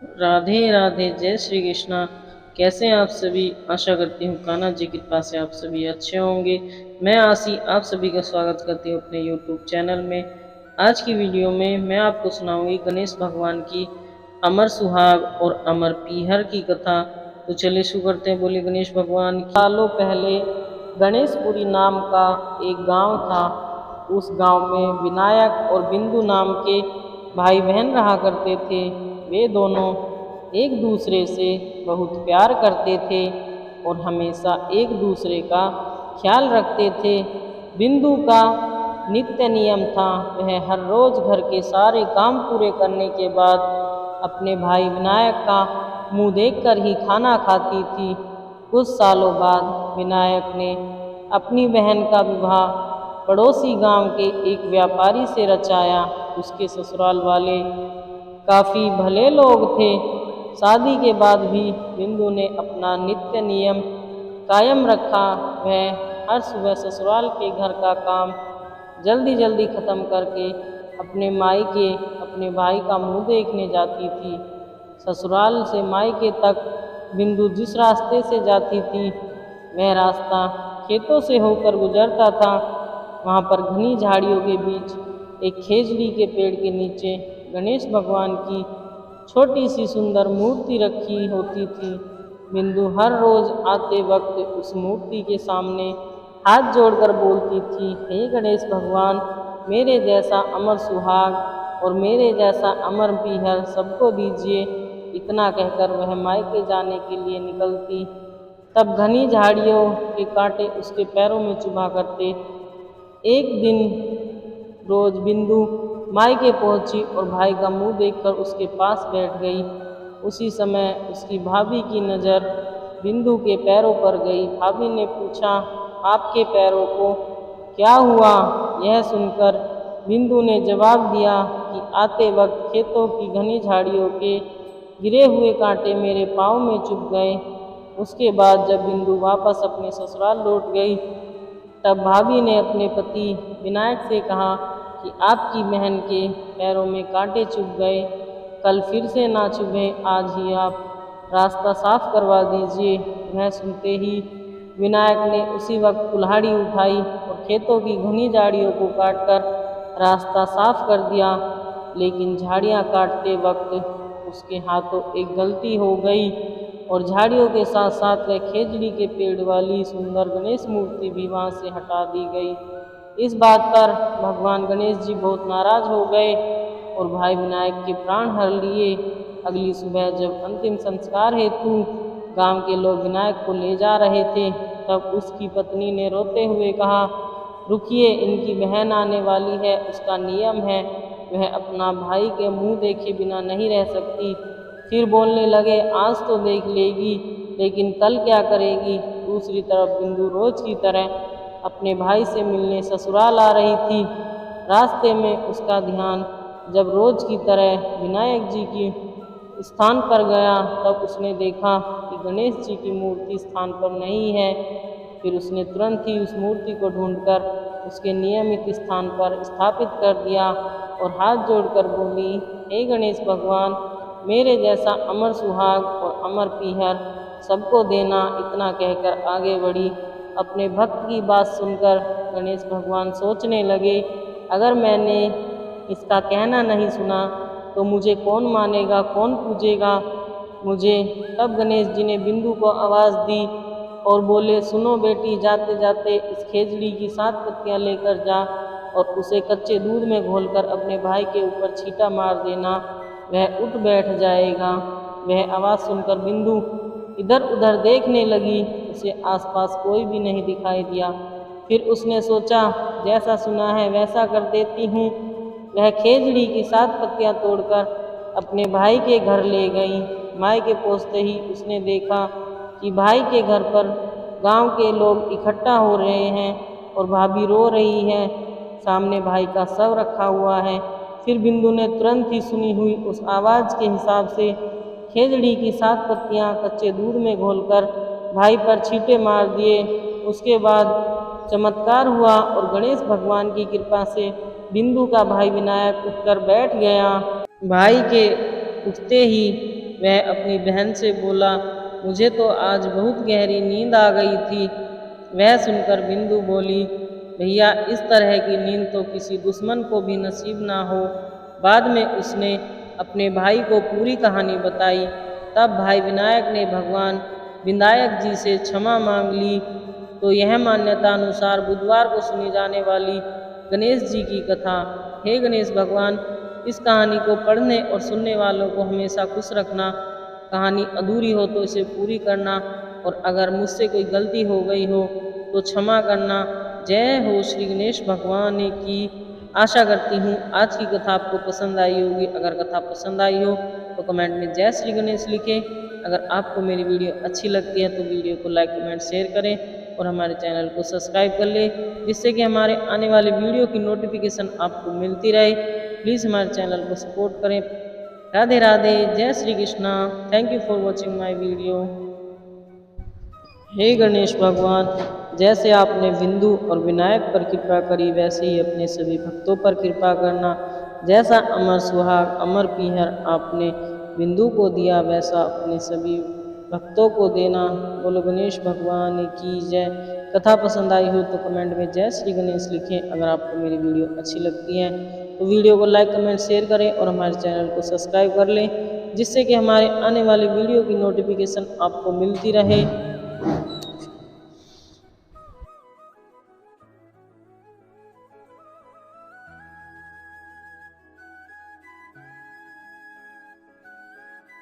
राधे राधे, जय श्री कृष्णा। कैसे हैं आप सभी? आशा करती हूँ कान्हा जी की कृपा से आप सभी अच्छे होंगे। मैं आसी आप सभी का स्वागत करती हूँ अपने YouTube चैनल में। आज की वीडियो में मैं आपको सुनाऊंगी गणेश भगवान की अमर सुहाग और अमर पीहर की कथा। तो चलिए शुरू करते हैं। बोले गणेश भगवान की। सालों पहले गणेशपुरी नाम का एक गांव था। उस गांव में विनायक और बिंदु नाम के भाई बहन रहा करते थे। वे दोनों एक दूसरे से बहुत प्यार करते थे और हमेशा एक दूसरे का ख्याल रखते थे। बिंदु का नित्य नियम था, वह हर रोज घर के सारे काम पूरे करने के बाद अपने भाई विनायक का मुंह देखकर ही खाना खाती थी। कुछ सालों बाद विनायक ने अपनी बहन का विवाह पड़ोसी गांव के एक व्यापारी से रचाया। उसके ससुराल वाले काफी भले लोग थे। शादी के बाद भी बिंदु ने अपना नित्य नियम कायम रखा। वह हर सुबह ससुराल के घर का काम जल्दी जल्दी खत्म करके अपने मायके अपने भाई का मुंह देखने जाती थी। ससुराल से मायके तक बिंदु जिस रास्ते से जाती थी वह रास्ता खेतों से होकर गुजरता था। वहाँ पर घनी झाड़ियों के बीच एक खेजड़ी के पेड़ के नीचे गणेश भगवान की छोटी सी सुंदर मूर्ति रखी होती थी। बिंदु हर रोज आते वक्त उस मूर्ति के सामने हाथ जोड़कर बोलती थी, हे गणेश भगवान, मेरे जैसा अमर सुहाग और मेरे जैसा अमर पीहर सबको दीजिए। इतना कहकर वह मायके जाने के लिए निकलती। तब घनी झाड़ियों के कांटे उसके पैरों में चुभा करते। एक दिन रोज बिंदु मायके पहुंची और भाई का मुंह देखकर उसके पास बैठ गई। उसी समय उसकी भाभी की नज़र बिंदु के पैरों पर गई। भाभी ने पूछा, आपके पैरों को क्या हुआ? यह सुनकर बिंदु ने जवाब दिया कि आते वक्त खेतों की घनी झाड़ियों के गिरे हुए कांटे मेरे पाँव में चुभ गए। उसके बाद जब बिंदु वापस अपने ससुराल लौट गई तब भाभी ने अपने पति विनायक से कहा कि आपकी बहन के पैरों में कांटे चुभ गए, कल फिर से ना चुभे, आज ही आप रास्ता साफ करवा दीजिए। वह सुनते ही विनायक ने उसी वक्त कुल्हाड़ी उठाई और खेतों की घनी झाड़ियों को काटकर रास्ता साफ कर दिया। लेकिन झाड़ियाँ काटते वक्त उसके हाथों एक गलती हो गई और झाड़ियों के साथ साथ वह खेजड़ी के पेड़ वाली सुंदर गणेश मूर्ति भी वहाँ से हटा दी गई। इस बात पर भगवान गणेश जी बहुत नाराज हो गए और भाई विनायक के प्राण हर लिए। अगली सुबह जब अंतिम संस्कार हेतु गांव के लोग विनायक को ले जा रहे थे तब उसकी पत्नी ने रोते हुए कहा, रुकिए, इनकी बहन आने वाली है, उसका नियम है, वह अपना भाई के मुंह देखे बिना नहीं रह सकती। फिर बोलने लगे, आज तो देख लेगी लेकिन कल क्या करेगी? दूसरी तरफ बिंदु रोज की तरह अपने भाई से मिलने ससुराल आ रही थी। रास्ते में उसका ध्यान जब रोज की तरह विनायक जी की स्थान पर गया तब उसने देखा कि गणेश जी की मूर्ति स्थान पर नहीं है। फिर उसने तुरंत ही उस मूर्ति को ढूंढकर उसके नियमित स्थान पर स्थापित कर दिया और हाथ जोड़कर बोली, हे गणेश भगवान, मेरे जैसा अमर सुहाग और अमर पीहर सबको देना। इतना कहकर आगे बढ़ी। अपने भक्त की बात सुनकर गणेश भगवान सोचने लगे, अगर मैंने इसका कहना नहीं सुना तो मुझे कौन मानेगा, कौन पूजेगा मुझे? तब गणेश जी ने बिंदु को आवाज़ दी और बोले, सुनो बेटी, जाते जाते इस खेजड़ी की 7 पत्तियां लेकर जा और उसे कच्चे दूध में घोलकर अपने भाई के ऊपर छींटा मार देना, वह उठ बैठ जाएगा। वह आवाज़ सुनकर बिंदु इधर उधर देखने लगी, उसे आसपास कोई भी नहीं दिखाई दिया। फिर उसने सोचा, जैसा सुना है वैसा कर देती हूँ। वह खेजड़ी की 7 पत्तियां तोड़कर अपने भाई के घर ले गई। मायके पहुँचते ही उसने देखा कि भाई के घर पर गांव के लोग इकट्ठा हो रहे हैं और भाभी रो रही है। सामने भाई का शव रखा हुआ है। फिर बिंदु ने तुरंत ही सुनी हुई उस आवाज़ के हिसाब से खेजड़ी की 7 पत्तियां कच्चे दूध में घोलकर भाई पर छींटे मार दिए। उसके बाद चमत्कार हुआ और गणेश भगवान की कृपा से बिंदु का भाई विनायक उठकर बैठ गया। भाई के उठते ही वह अपनी बहन से बोला, मुझे तो आज बहुत गहरी नींद आ गई थी। वह सुनकर बिंदु बोली, भैया इस तरह की नींद तो किसी दुश्मन को भी नसीब ना हो। बाद में उसने अपने भाई को पूरी कहानी बताई। तब भाई विनायक ने भगवान विनायक जी से क्षमा मांग ली। तो यह मान्यता अनुसार बुधवार को सुनी जाने वाली गणेश जी की कथा। हे गणेश भगवान, इस कहानी को पढ़ने और सुनने वालों को हमेशा खुश रखना। कहानी अधूरी हो तो इसे पूरी करना, और अगर मुझसे कोई गलती हो गई हो तो क्षमा करना। जय हो श्री गणेश भगवान की। आशा करती हूँ आज की कथा आपको पसंद आई होगी। अगर कथा पसंद आई हो तो कमेंट में जय श्री गणेश लिखें। अगर आपको मेरी वीडियो अच्छी लगती है तो वीडियो को लाइक कमेंट शेयर करें और हमारे चैनल को सब्सक्राइब कर लें, जिससे कि हमारे आने वाले वीडियो की नोटिफिकेशन आपको मिलती रहे। प्लीज़ हमारे चैनल को सपोर्ट करें। राधे राधे, जय Shri Krishna. Thank you for watching my video. हे गणेश भगवान, जैसे आपने बिंदु और विनायक पर कृपा करी, वैसे ही अपने सभी भक्तों पर कृपा करना। जैसा अमर सुहाग अमर पीहर आपने बिंदु को दिया, वैसा अपने सभी भक्तों को देना। बोलो गणेश भगवान की जय। कथा पसंद आई हो तो कमेंट में जय श्री गणेश लिखें। अगर आपको मेरी वीडियो अच्छी लगती है तो वीडियो को लाइक कमेंट शेयर करें और हमारे चैनल को सब्सक्राइब कर लें, जिससे कि हमारे आने वाले वीडियो की नोटिफिकेशन आपको मिलती रहे।